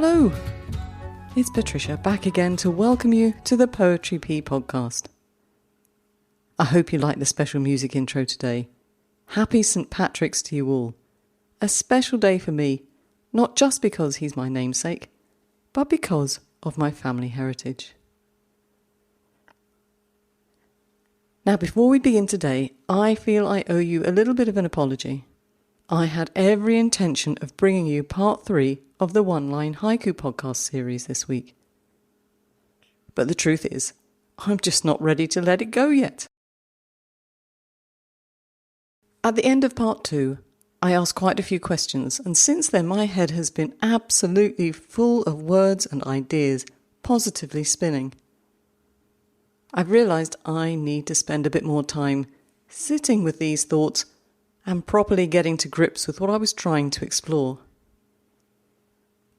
Hello, it's Patricia back again to welcome you to the Poetry Pea Podcast. I hope you like the special music intro today. Happy St. Patrick's to you all. A special day for me, not just because he's my namesake, but because of my family heritage. Now, before we begin today, I feel I owe you a little bit of an apology. I had every intention of bringing you part 3 of the one-line Haiku podcast series this week. But the truth is, I'm just not ready to let it go yet. At the end of part 2, I asked quite a few questions, and since then my head has been absolutely full of words and ideas, positively spinning. I've realised I need to spend a bit more time sitting with these thoughts and properly getting to grips with what I was trying to explore.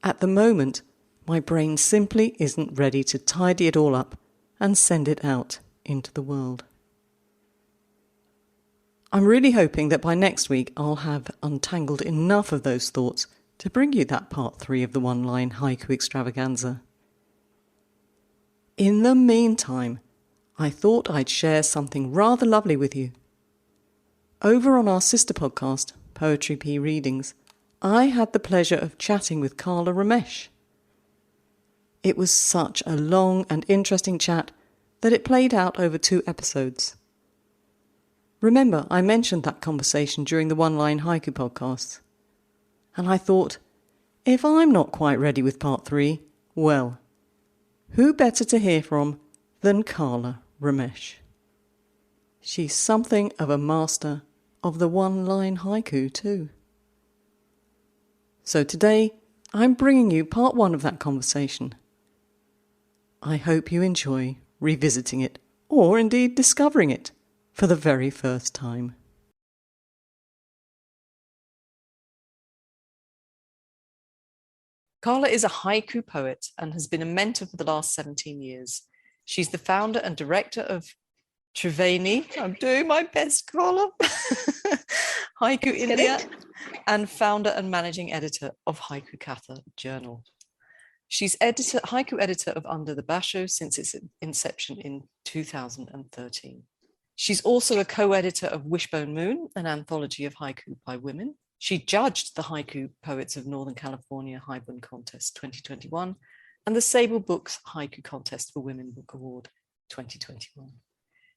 At the moment, my brain simply isn't ready to tidy it all up and send it out into the world. I'm really hoping that by next week I'll have untangled enough of those thoughts to bring you that part 3 of the one-line haiku extravaganza. In the meantime, I thought I'd share something rather lovely with you. Over on our sister podcast, Poetry Pea Readings, I had the pleasure of chatting with Kala Ramesh. It was such a long and interesting chat that it played out over 2 episodes. Remember, I mentioned that conversation during the one-line haiku podcast. And I thought, if I'm not quite ready with part 3, well, who better to hear from than Kala Ramesh? She's something of a master of the one-line haiku too. So today, I'm bringing you part 1 of that conversation. I hope you enjoy revisiting it, or indeed discovering it, for the very first time. Kala is a haiku poet and has been a mentor for the last 17 years. She's the founder and director of Triveni, I'm doing my best, Kala, Haiku India, and founder and managing editor of Haiku Katha Journal. She's haiku editor of Under the Basho since its inception in 2013. She's also a co-editor of Wishbone Moon, an anthology of haiku by women. She judged the Haiku Poets of Northern California Haibun Contest 2021 and the Sable Books Haiku Contest for Women Book Award 2021.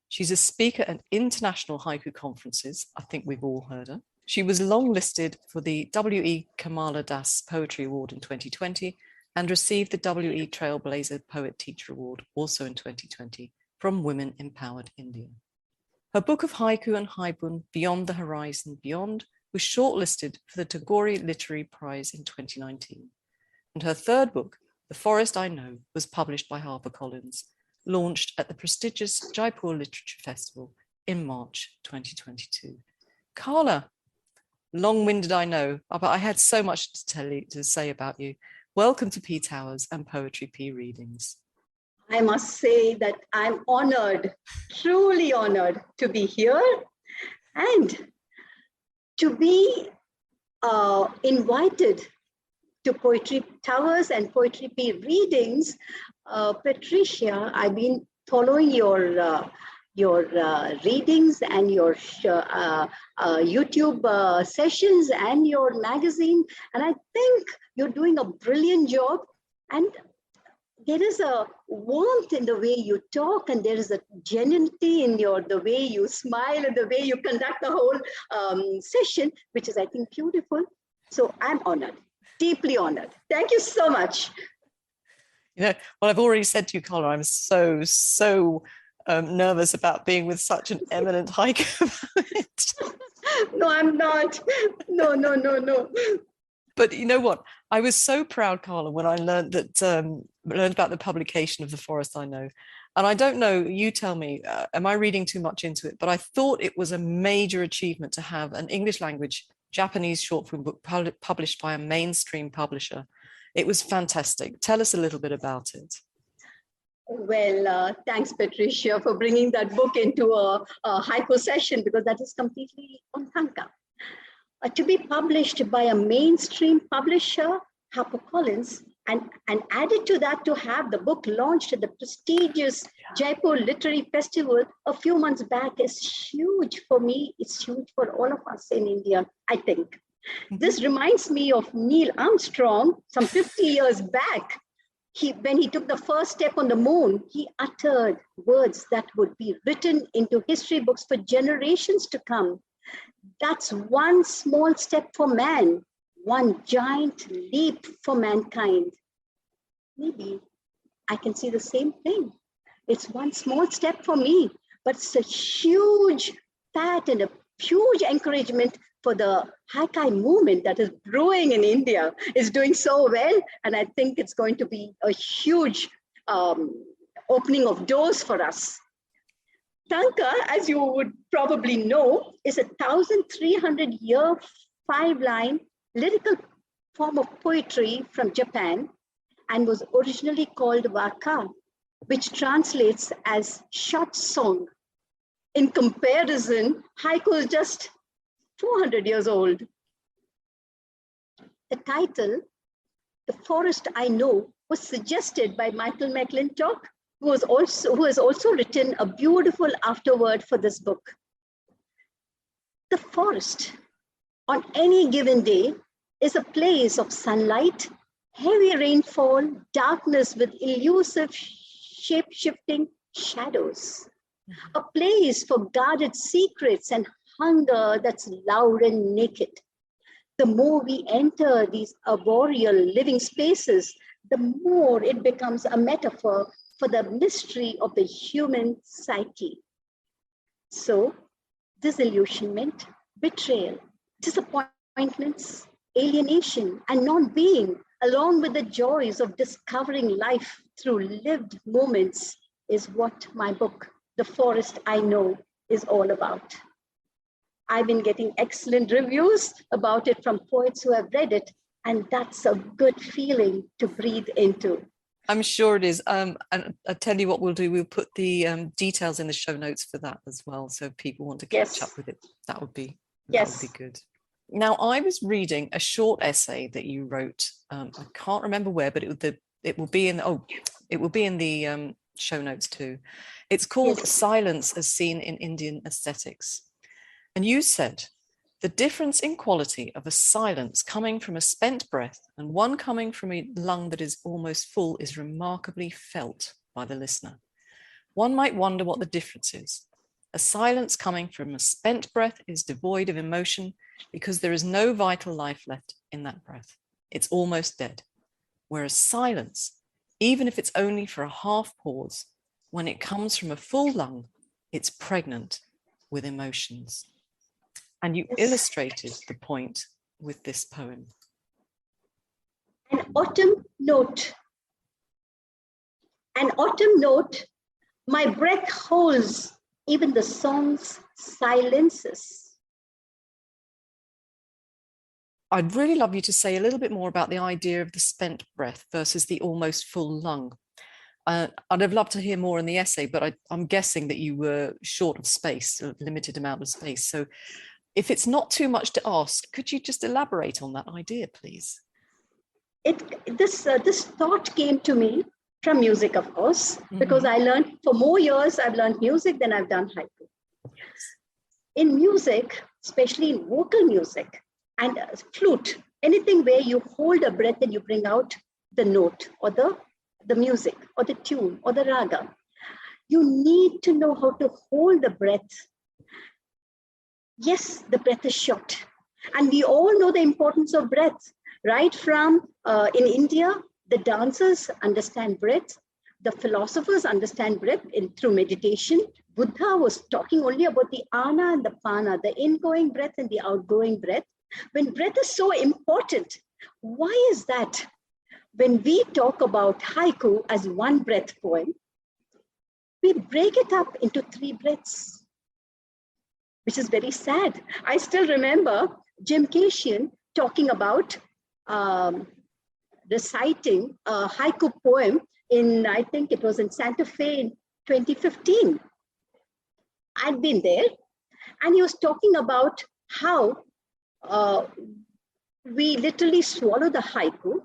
She's a speaker at international haiku conferences. I think we've all heard her. She was longlisted for the W.E. Kamala Das Poetry Award in 2020 and received the W.E. Trailblazer Poet Teacher Award also in 2020 from Women Empowered India. Her book of haiku and haibun, Beyond the Horizon Beyond, was shortlisted for the Tagore Literary Prize in 2019. And her third book, The Forest I Know, was published by HarperCollins, launched at the prestigious Jaipur Literature Festival in March 2022. Kala, long-winded I know, but I had so much to say about you. Welcome to Pea Towers and Poetry Pea Readings. I must say that I'm honored, truly honored to be here and to be invited to Poetry Towers and Poetry Pea Readings. Patricia, I've been following your readings and your YouTube sessions and your magazine, and I think you're doing a brilliant job. And there is a warmth in the way you talk, and there is a genuinity in the way you smile and the way you conduct the whole session, which is, I think, beautiful. So I'm honored, deeply honored. Thank you so much. You know, well, I've already said to you, Kala, I'm so nervous about being with such an eminent haiku poet. No, I'm not. No. But you know what? I was so proud, Kala, when I learned about the publication of The Forest I Know. And I don't know, you tell me, am I reading too much into it? But I thought it was a major achievement to have an English language Japanese short form book published by a mainstream publisher. It was fantastic. Tell us a little bit about it. Well, thanks, Patricia, for bringing that book into a haiku session, because that is completely on Tanka. To be published by a mainstream publisher, HarperCollins, And added to that, to have the book launched at the prestigious Jaipur Literary Festival a few months back is huge for me. It's huge for all of us in India, I think. This reminds me of Neil Armstrong some 50 years back. When he took the first step on the moon, he uttered words that would be written into history books for generations to come. That's one small step for man, one giant leap for mankind. Maybe I can see the same thing. It's one small step for me, but it's a huge pat and a huge encouragement for the Haiku movement that is brewing in India. It's doing so well, and I think it's going to be a huge opening of doors for us. Tanka, as you would probably know, is a 1,300-year 5-line lyrical form of poetry from Japan and was originally called waka, which translates as short song. In comparison, haiku is just 400 years old. The title, The Forest I Know, was suggested by Michael McClintock, who has also written a beautiful afterword for this book. The forest, on any given day, is a place of sunlight, heavy rainfall, darkness with elusive shape-shifting shadows. A place for guarded secrets and hunger that's loud and naked. The more we enter these arboreal living spaces, the more it becomes a metaphor for the mystery of the human psyche. So, disillusionment, betrayal, disappointments, alienation, and non-being, along with the joys of discovering life through lived moments, is what my book, The Forest I Know, is all about. I've been getting excellent reviews about it from poets who have read it, and that's a good feeling to breathe into. I'm sure it is. And I tell you what we'll do, we'll put the details in the show notes for that as well. So if people want to catch up with it, that would be good. Now, I was reading a short essay that you wrote. I can't remember where, but it will be in the show notes too. It's called Silence as Seen in Indian Aesthetics. And you said, the difference in quality of a silence coming from a spent breath and one coming from a lung that is almost full is remarkably felt by the listener. One might wonder what the difference is. A silence coming from a spent breath is devoid of emotion because there is no vital life left in that breath. It's almost dead. Whereas silence, even if it's only for a half pause, when it comes from a full lung, it's pregnant with emotions. And you illustrated the point with this poem. An autumn note. An autumn note, my breath holds even the song's silences. I'd really love you to say a little bit more about the idea of the spent breath versus the almost full lung. I'd have loved to hear more in the essay, but I'm guessing that you were short of space, a limited amount of space. So if it's not too much to ask, could you just elaborate on that idea, please? This thought came to me from music, of course, because I learned for more years, I've learned music than I've done haiku. In music, especially in vocal music and flute, anything where you hold a breath and you bring out the note or the music or the tune or the raga, you need to know how to hold the breath. Yes, the breath is short. And we all know the importance of breath, right? From in India, the dancers understand breath. The philosophers understand breath through meditation. Buddha was talking only about the ana and the pana, the ingoing breath and the outgoing breath. When breath is so important, why is that? When we talk about haiku as one breath poem, we break it up into 3 breaths, which is very sad. I still remember Jim Cation talking about reciting a haiku poem I think it was in Santa Fe in 2015. I'd been there, and he was talking about how we literally swallow the haiku,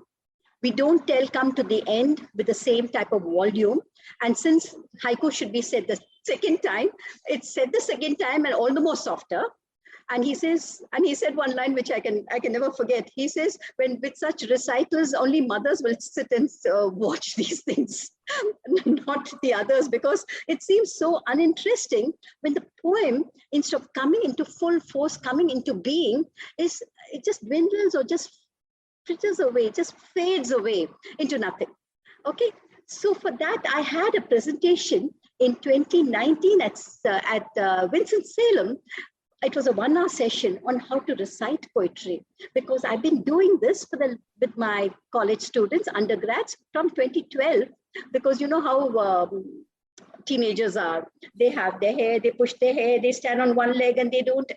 We don't come to the end with the same type of volume. And since haiku should be said the second time, it's said the second time and all the more softer. And he said one line which I can never forget. He says, when with such recitals, only mothers will sit and watch these things, not the others, because it seems so uninteresting when the poem, instead of coming into full force, coming into being, it just dwindles or just fritters away, just fades away into nothing. Okay, so for that, I had a presentation in 2019 at Winston-Salem. It was a 1-hour session on how to recite poetry, because I've been doing this with my college students, undergrads, from 2012, because you know how teenagers are. They have their hair, they push their hair, they stand on one leg, and they don't,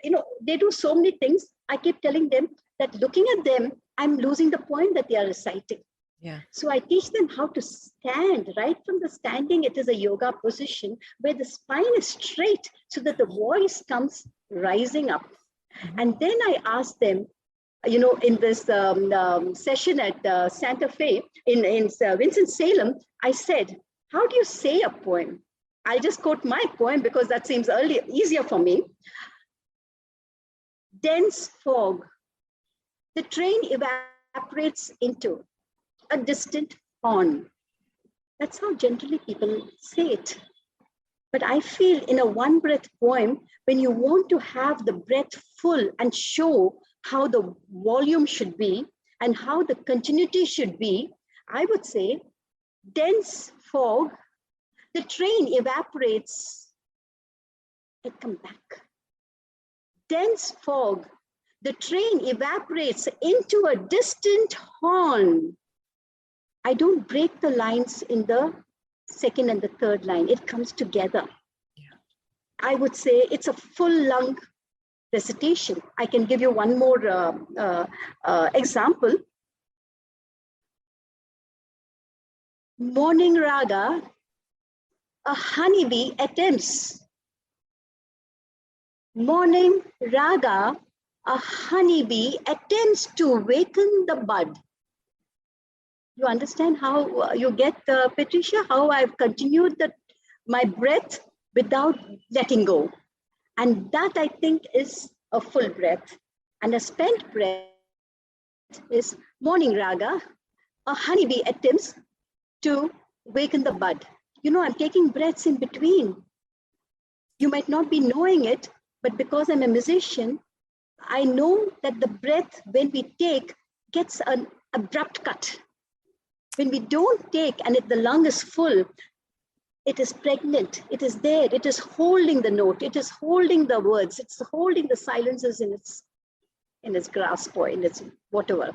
they do so many things. I keep telling them that looking at them, I'm losing the point that they are reciting. Yeah. So I teach them how to stand. Right from the standing, it is a yoga position where the spine is straight so that the voice comes rising up. Mm-hmm. And then I ask them, in this session at Santa Fe in Winston-Salem, I said, how do you say a poem? I'll just quote my poem because that seems easier for me. Dense fog. The train evaporates into a distant horn. That's how generally people say it. But I feel in a one breath poem, when you want to have the breath full and show how the volume should be and how the continuity should be, I would say, dense fog, the train evaporates, I come back. Dense fog, the train evaporates into a distant horn. I don't break the lines in the second and the third line. It comes together. Yeah. I would say it's a full lung recitation. I can give you one more example. Morning raga, a honeybee attempts. Morning raga, a honeybee attempts to waken the bud. You understand how you get, Patricia, how I've continued my breath without letting go. And that, I think, is a full breath. And a spent breath is morning raga, a honeybee attempts to waken the bud. I'm taking breaths in between. You might not be knowing it, but because I'm a musician, I know that the breath, when we take, gets an abrupt cut. When we don't take and if the lung is full, it is pregnant, it is there, it is holding the note, it is holding the words, it's holding the silences in its grasp or in its whatever.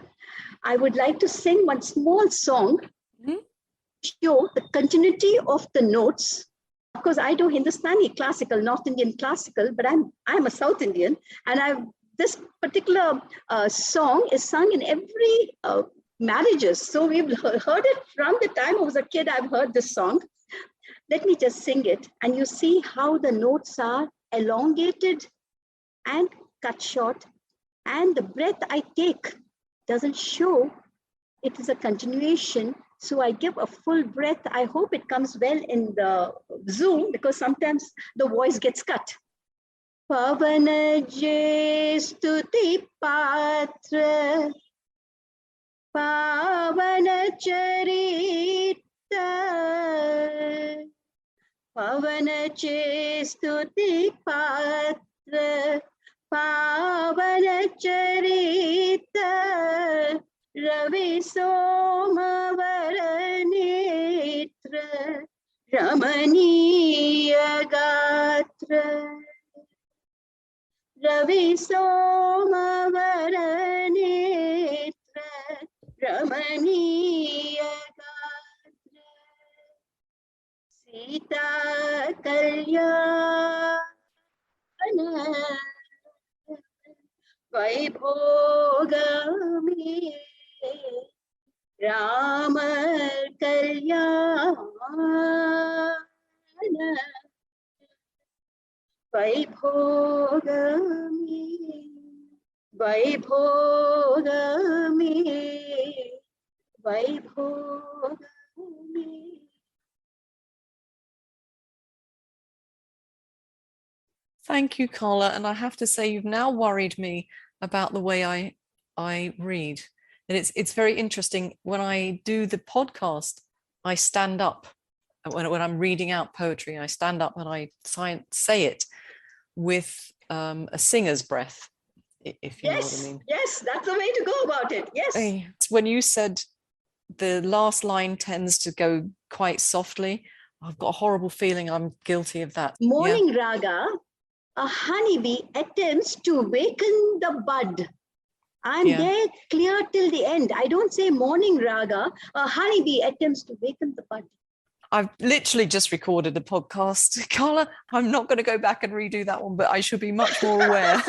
I would like to sing one small song, show the continuity of the notes. Of course, I do Hindustani classical, North Indian classical, but I'm a South Indian, and this particular song is sung in every marriages. So we've heard it from the time I was a kid. I've heard this song. Let me just sing it. And you see how the notes are elongated and cut short. And the breath I take doesn't show it is a continuation. So I give a full breath. I hope it comes well in the Zoom because sometimes the voice gets cut. Pavana je stuti patra Pavana charita Pavana che stuti patra Pavana charita Ravi somavara netra Ramaniya gatra Ravi somavara netra Ramaniya gatra Sita kalyana Vaibhogami Rama kalyana Vaibhogami Vaibhogami. Thank you, Kala. And I have to say, you've now worried me about the way I read. And it's very interesting. When I do the podcast, I stand up. When I'm reading out poetry, I stand up and I say it with a singer's breath, if you know what I mean. Yes, that's the way to go about it. Yes. When you said the last line tends to go quite softly, I've got a horrible feeling I'm guilty of that. Morning raga, a honeybee attempts to waken the bud. I'm there clear till the end. I don't say morning raga, a honeybee attempts to waken the bud. I've literally just recorded a podcast. Kala, I'm not going to go back and redo that one, but I should be much more aware.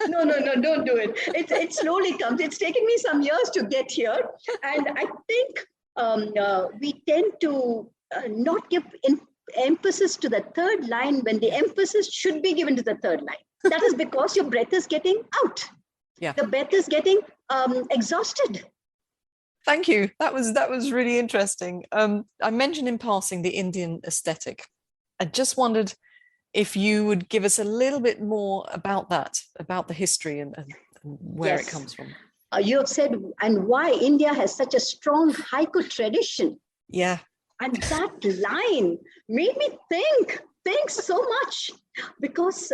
No, don't do it. It slowly comes. It's taken me some years to get here. And I think we tend to not give emphasis to the third line when the emphasis should be given to the third line. That is because your breath is getting out. Yeah. The breath is getting exhausted. Thank you. That was really interesting. I mentioned in passing the Indian aesthetic. I just wondered if you would give us a little bit more about that, about the history and where it comes from. You have said, and why India has such a strong haiku tradition. Yeah. And that line made me think so much, because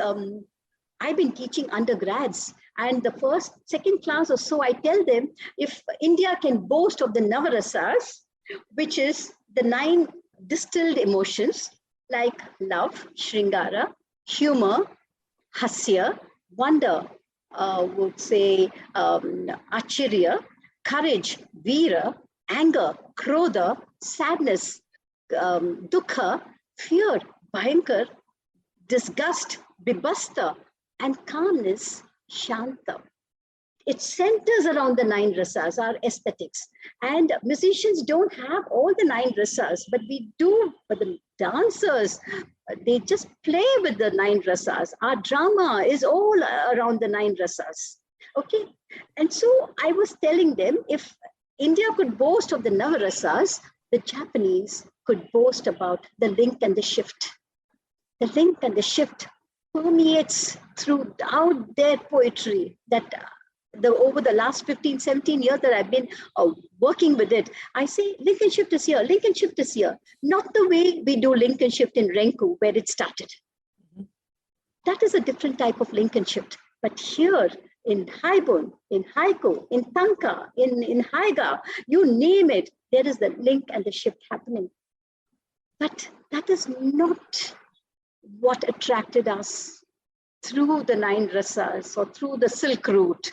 I've been teaching undergrads, and the second class or so, I tell them, if India can boast of the Navarasas, which is the 9 distilled emotions like love, Shringara, humor, hasya, wonder, would say achirya, courage, veera, anger, krodha, sadness, dukkha, fear, bhayankar, disgust, bibasta, and calmness, shanta. It centers around the 9 rasas, our aesthetics. And musicians don't have all the 9 rasas, but we do. But the dancers, they just play with the 9 rasas. Our drama is all around the 9 rasas. Okay. And so I was telling them, if India could boast of the Navarasas, the Japanese could boast about the link and the shift. The link and the shift permeates throughout their poetry, that over the last 15, 17 years that I've been working with it, I say link and shift is here, link and shift is here. Not the way we do link and shift in Renku, where it started. That is a different type of link and shift. But here in Haibun, in Haiku, in Tanka, in Haiga, you name it, there is the link and the shift happening. But that is not what attracted us through the 9 rasas or through the Silk Route.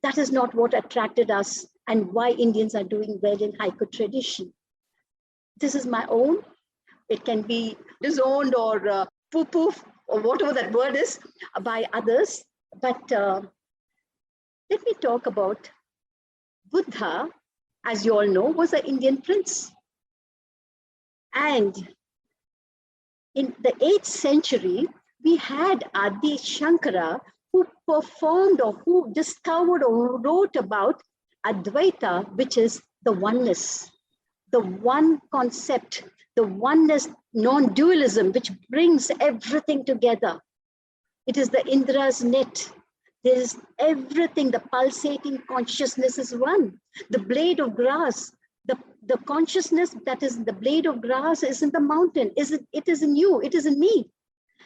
That is not what attracted us and why Indians are doing well in haiku tradition. This is my own. It can be disowned or poo-poo or whatever that word is by others. But let me talk about Buddha, as you all know, was an Indian prince. And in the 8th century, we had Adi Shankara, who performed or who discovered or wrote about Advaita, which is the oneness, the one concept, the oneness, non-dualism, which brings everything together. It is the Indra's net. There is everything, the pulsating consciousness is one. The blade of grass, the consciousness that is the blade of grass is in the mountain. It is in you, it is in me.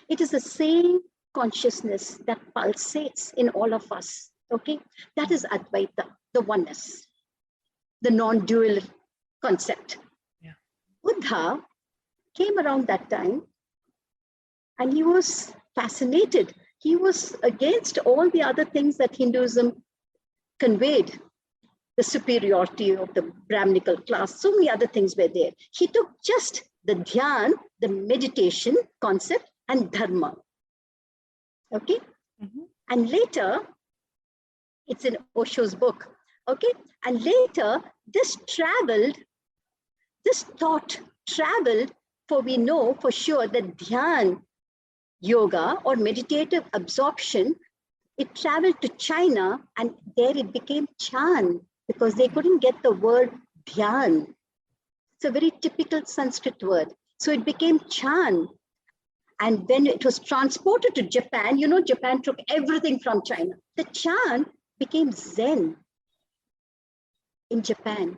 It is the same consciousness that pulsates in all of us, okay? That is Advaita, the oneness, the non-dual concept. Yeah. Buddha came around that time and he was fascinated. He was against all the other things that Hinduism conveyed, the superiority of the Brahminical class, so many other things were there. He took just the dhyan, the meditation concept, and dharma. Okay? Mm-hmm. And later, it's in Osho's book. Okay? And later, this thought traveled, for we know for sure that dhyan yoga or meditative absorption, it traveled to China and there it became Chan, because they couldn't get the word dhyan. It's a very typical Sanskrit word. So it became chan. And when it was transported to Japan, you know, Japan took everything from China. The chan became Zen in Japan.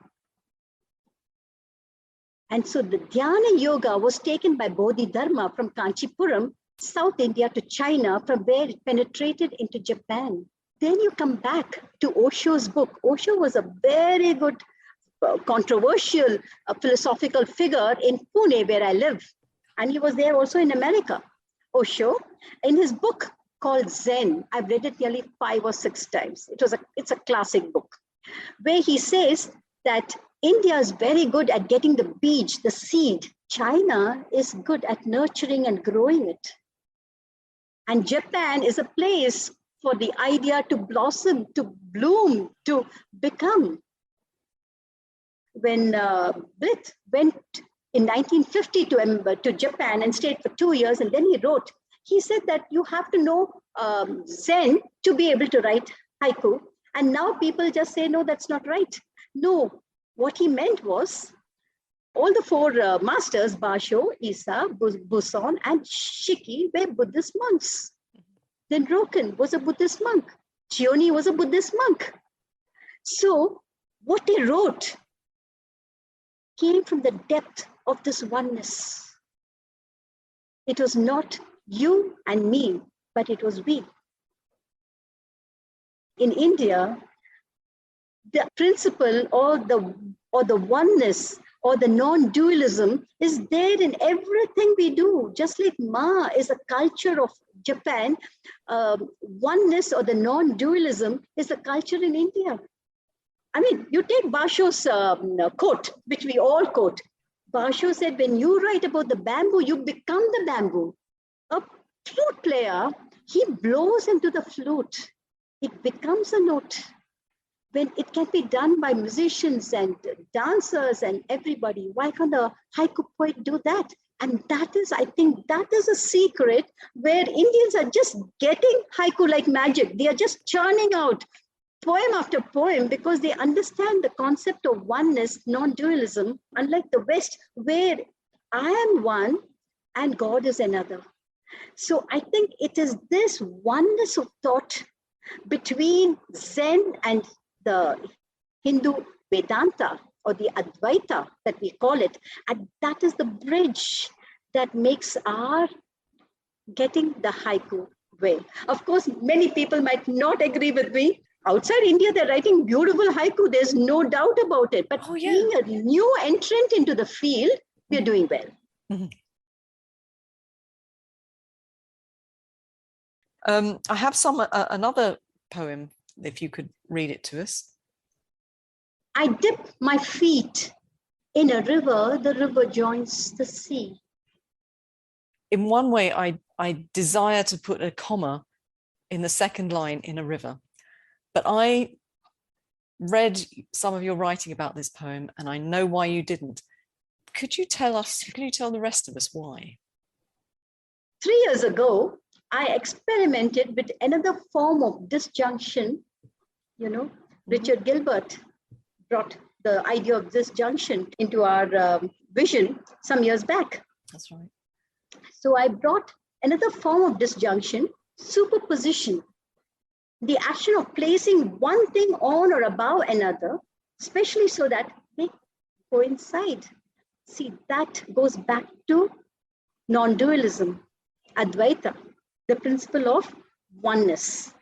And so the Dhyana Yoga was taken by Bodhidharma from Kanchipuram, South India to China, from where it penetrated into Japan. Then you come back to Osho's book. Osho was a very good, controversial philosophical figure in Pune, where I live. And he was there also in America. Osho, in his book called Zen, I've read it nearly 5 or 6 times. It's a classic book, where he says that India is very good at getting the beach, the seed. China is good at nurturing and growing it. And Japan is a place for the idea to blossom, to bloom, to become. When Blyth went in 1950 to Japan and stayed for 2 years, and then he said that you have to know Zen to be able to write haiku. And now people just say, no, that's not right. No, what he meant was all the 4 masters, Basho, Isa, Buson, and Shiki, were Buddhist monks. Then Roken was a Buddhist monk. Chioni was a Buddhist monk. So what they wrote came from the depth of this oneness. It was not you and me, but it was we. In India, the principle or the oneness or the non-dualism is there in everything we do. Just like Ma is a culture of Japan, oneness or the non-dualism is a culture in India. I mean, you take Basho's quote, which we all quote. Basho said, when you write about the bamboo, you become the bamboo. A flute player, he blows into the flute. It becomes a note. When it can be done by musicians and dancers and everybody, why can't a haiku poet do that? And that is, I think, that is a secret where Indians are just getting haiku like magic. They are just churning out poem after poem because they understand the concept of oneness, non-dualism, unlike the West, where I am one and God is another. So I think it is this oneness of thought between Zen and the Hindu Vedanta or the Advaita that we call it, and that is the bridge that makes our getting the haiku way. Of course, many people might not agree with me. Outside India, they're writing beautiful haiku. There's no doubt about it. But being a new entrant into the field, we're doing well. Mm-hmm. I have another poem, if you could read it to us. I dip my feet in a river, the river joins the sea. In one way, I desire to put a comma in the second line, in a river. But I read some of your writing about this poem, and I know why you didn't. Could you tell the rest of us why? 3 years ago, I experimented with another form of disjunction. You know, Richard Gilbert brought the idea of disjunction into our vision some years back. That's right. So I brought another form of disjunction, superposition. The action of placing one thing on or above another, especially so that they coincide. See, that goes back to non-dualism, Advaita, the principle of oneness.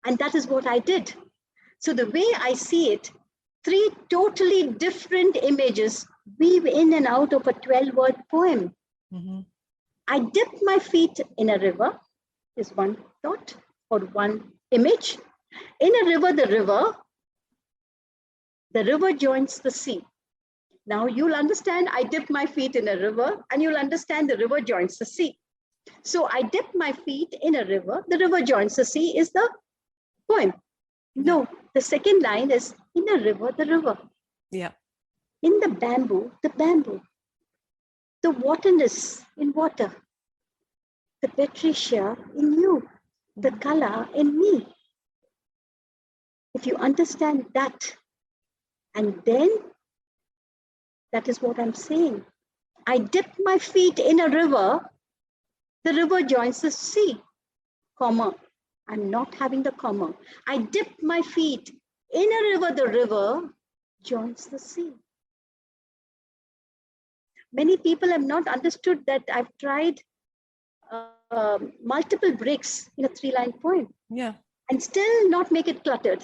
And that is what I did. So the way I see it, 3 totally different images weave in and out of a 12-word poem. Mm-hmm. I dipped my feet in a river, is one thought or one image. In a river, the river joins the sea. Now you'll understand I dipped my feet in a river, and you'll understand the river joins the sea. So I dipped my feet in a river, the river joins the sea is the poem. No, the second line is in a river, the river. Yeah. In the bamboo, the bamboo. The waterness in water. The Patricia in you. The Kala in me. If you understand that, and then That is what I'm saying. I dip my feet in a river, the river joins the sea, comma. I'm not having the comma. I dip my feet in a river, the river joins the sea. Many people have not understood that I've tried multiple breaks in a 3-line poem. Yeah. And still not make it cluttered.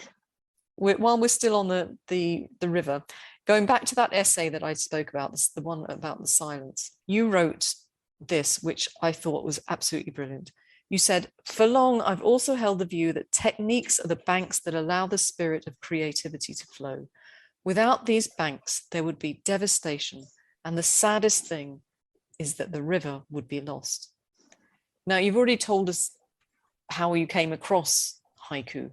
While we're still on the river, going back to that essay that I spoke about, this the one about the silence, you wrote this, which I thought was absolutely brilliant. You said, for long, I've also held the view that techniques are the banks that allow the spirit of creativity to flow. Without these banks, there would be devastation. And the saddest thing is that the river would be lost. Now, you've already told us how you came across haiku.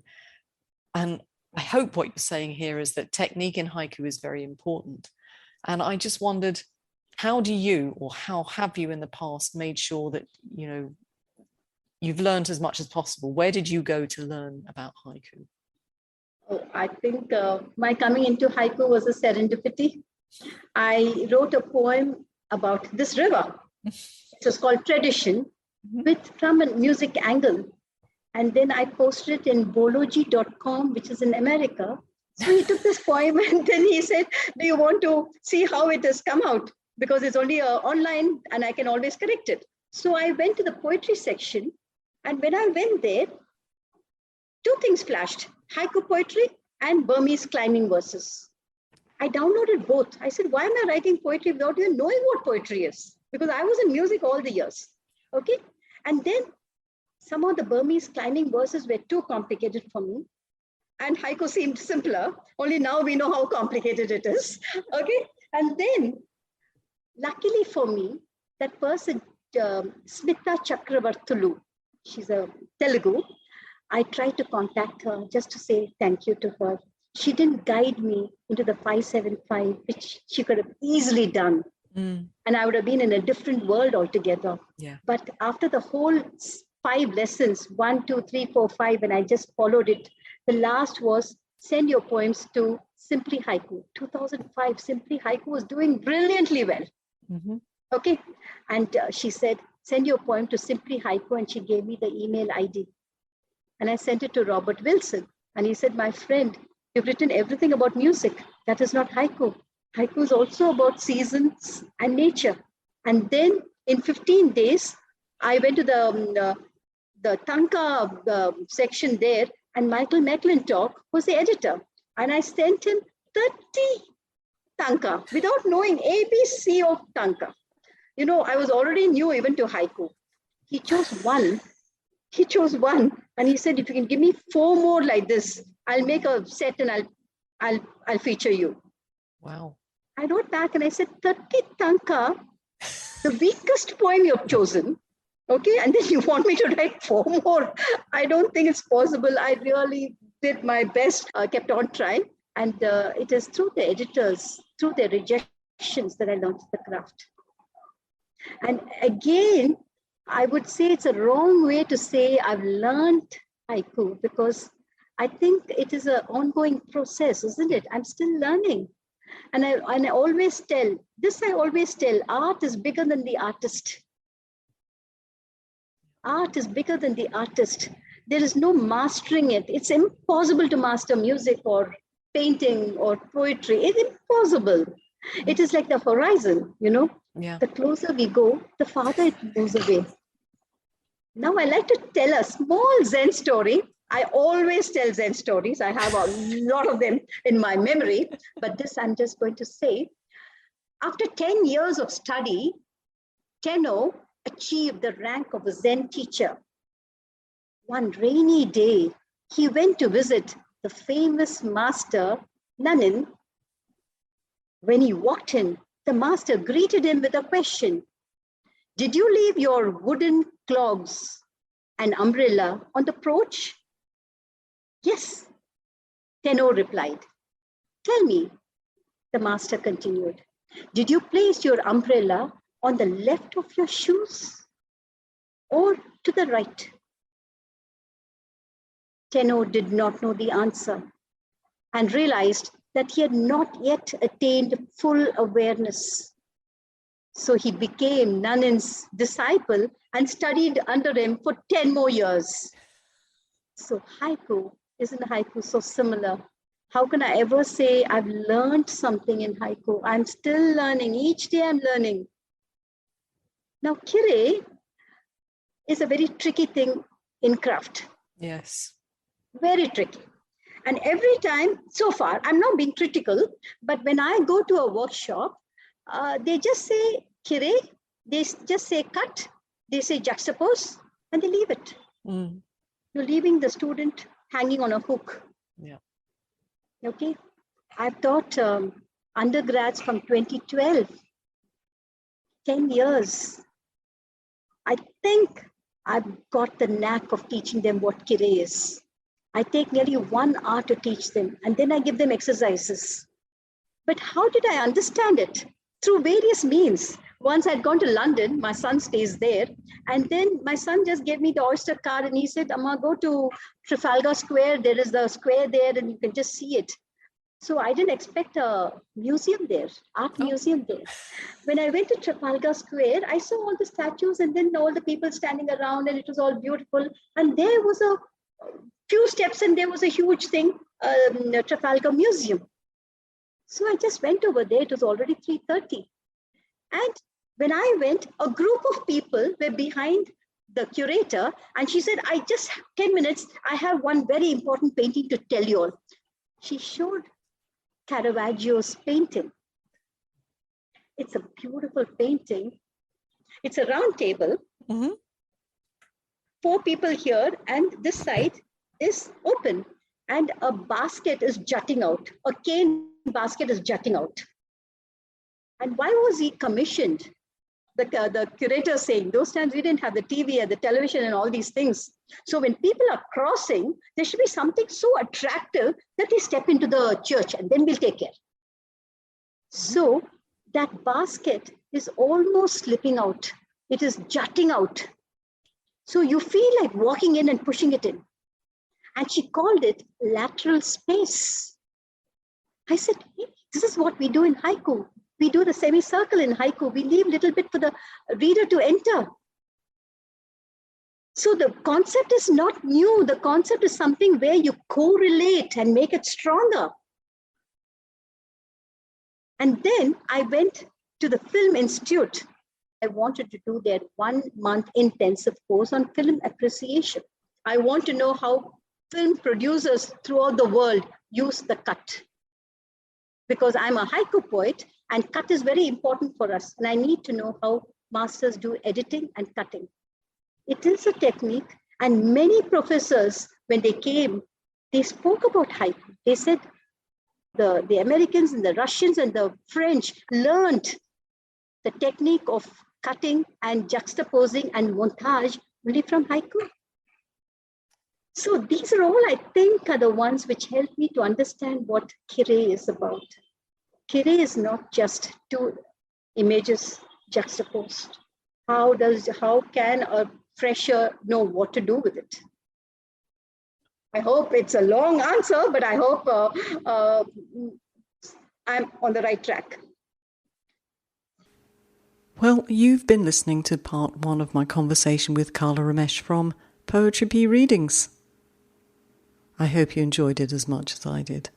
And I hope what you're saying here is that technique in haiku is very important. And I just wondered, how do you, or how have you in the past made sure that, you know, you've learned as much as possible? Where did you go to learn about haiku? Oh, I think my coming into haiku was a serendipity. I wrote a poem about this river. It was called Tradition, from a music angle. And then I posted it in bology.com, which is in America. So he took this poem and then he said, do you want to see how it has come out? Because it's only online and I can always correct it. So I went to the poetry section. And when I went there, two things flashed: haiku poetry and Burmese climbing verses. I downloaded both. I said, why am I writing poetry without even knowing what poetry is? Because I was in music all the years. Okay. And then some of the Burmese climbing verses were too complicated for me. And haiku seemed simpler. Only now we know how complicated it is. Okay. And then, luckily for me, that person, Smita Chakravartulu, she's a Telugu. I tried to contact her just to say thank you to her. She didn't guide me into the 575, which she could have easily done. And I would have been in a different world altogether. Yeah. But after the whole 5 lessons, 1, 2, 3, 4, 5, and I just followed it, the last was send your poems to Simply Haiku. 2005, Simply Haiku was doing brilliantly well. Okay. And she said, send your poem to Simply Haiku. And she gave me the email ID. And I sent it to Robert Wilson. And he said, my friend, you've written everything about music. That is not haiku. Haiku is also about seasons and nature. And then in 15 days, I went to the Tanka section there, and Michael McClintock was the editor. And I sent him 30 Tanka without knowing ABC of Tanka. You know, I was already new even to haiku. He chose one. And he said, if you can give me 4 more like this, I'll make a set and I'll feature you. Wow. I wrote back and I said, 30 Tanka, the weakest poem you've chosen. Okay. And then you want me to write 4 more. I don't think it's possible. I really did my best, kept on trying. And it is through the editors, through their rejections, that I learned the craft. And again, I would say it's a wrong way to say I've learned haiku, because I think it is an ongoing process, isn't it? I'm still learning. And I always tell, art is bigger than the artist. Art is bigger than the artist. There is no mastering it. It's impossible to master music or painting or poetry. It's impossible. It is like the horizon, you know. Yeah. The closer we go, the farther it moves away. Now I like to tell a small Zen story. I always tell Zen stories. I have a lot of them in my memory, but this I'm just going to say. After 10 years of study, Tenno achieved the rank of a Zen teacher. One rainy day, he went to visit the famous master, Nanin. When he walked in, the master greeted him with a question. Did you leave your wooden clogs and umbrella on the porch? Yes, Tenno replied. Tell me, the master continued, did you place your umbrella on the left of your shoes or to the right? Tenno did not know the answer and realized that he had not yet attained full awareness. So he became Nanin's disciple and studied under him for 10 more years. So haiku, isn't haiku so similar? How can I ever say I've learned something in haiku? I'm still learning. Each day I'm learning. Now, kire is a very tricky thing in craft. Yes. Very tricky. And every time, so far, I'm not being critical, but when I go to a workshop, they just say kire, they just say cut, they say juxtapose, and they leave it. Mm. You're leaving the student hanging on a hook. Yeah. Okay. I've taught undergrads from 2012, 10 years. I think I've got the knack of teaching them what kire is. I take nearly 1 hour to teach them, and then I give them exercises. But how did I understand it? Through various means. Once I'd gone to London, my son stays there, and then my son just gave me the Oyster card and he said, Amma, go to Trafalgar Square. There is the square there and you can just see it. So I didn't expect a museum there, art museum there. When I went to Trafalgar Square, I saw all the statues and then all the people standing around, and it was all beautiful. And there was a few steps and there was a huge thing, Trafalgar Museum. So I just went over there. It was already 3:30. And when I went, a group of people were behind the curator, and she said, I just have 10 minutes. I have one very important painting to tell you all. She showed Caravaggio's painting. It's a beautiful painting. It's a round table. Mm-hmm. 4 people here, and this side is open, and a basket is jutting out. A cane basket is jutting out. And why was he commissioned? The curator saying, those times we didn't have the TV and the television and all these things. So when people are crossing, there should be something so attractive that they step into the church, and then we'll take care. So that basket is almost slipping out. It is jutting out. So you feel like walking in and pushing it in. And she called it lateral space. I said, hey, this is what we do in haiku. We do the semicircle in haiku. We leave a little bit for the reader to enter. So the concept is not new. The concept is something where you correlate and make it stronger. And then I went to the Film Institute. I wanted to do their 1-month intensive course on film appreciation. I want to know how film producers throughout the world use the cut. Because I'm a haiku poet, and cut is very important for us. And I need to know how masters do editing and cutting. It is a technique. And many professors, when they came, they spoke about haiku. They said the Americans and the Russians and the French learned the technique of cutting and juxtaposing and montage only from haiku. So these are all, I think, are the ones which help me to understand what kire is about. Kire is not just 2 images juxtaposed. How can a fresher know what to do with it? I hope it's a long answer, but I hope I'm on the right track. Well, you've been listening to part 1 of my conversation with Kala Ramesh from Poetry Pea Readings. I hope you enjoyed it as much as I did.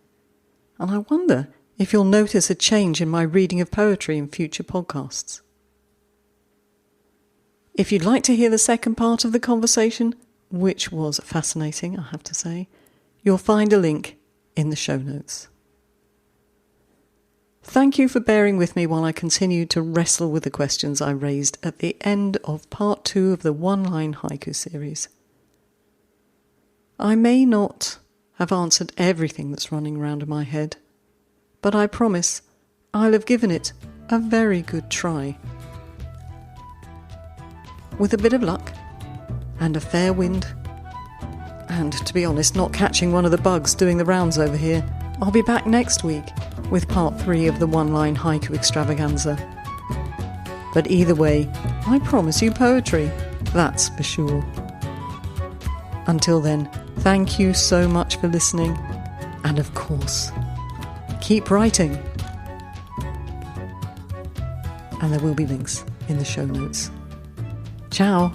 And I wonder if you'll notice a change in my reading of poetry in future podcasts. If you'd like to hear the second part of the conversation, which was fascinating, I have to say, you'll find a link in the show notes. Thank you for bearing with me while I continue to wrestle with the questions I raised at the end of part 2 of the one-line haiku series. I may not have answered everything that's running around in my head, but I promise I'll have given it a very good try. With a bit of luck and a fair wind, and to be honest, not catching one of the bugs doing the rounds over here, I'll be back next week with part 3 of the one-line haiku extravaganza. But either way, I promise you poetry, that's for sure. Until then, thank you so much for listening, and of course, Keep writing. And there will be links in the show notes. Ciao.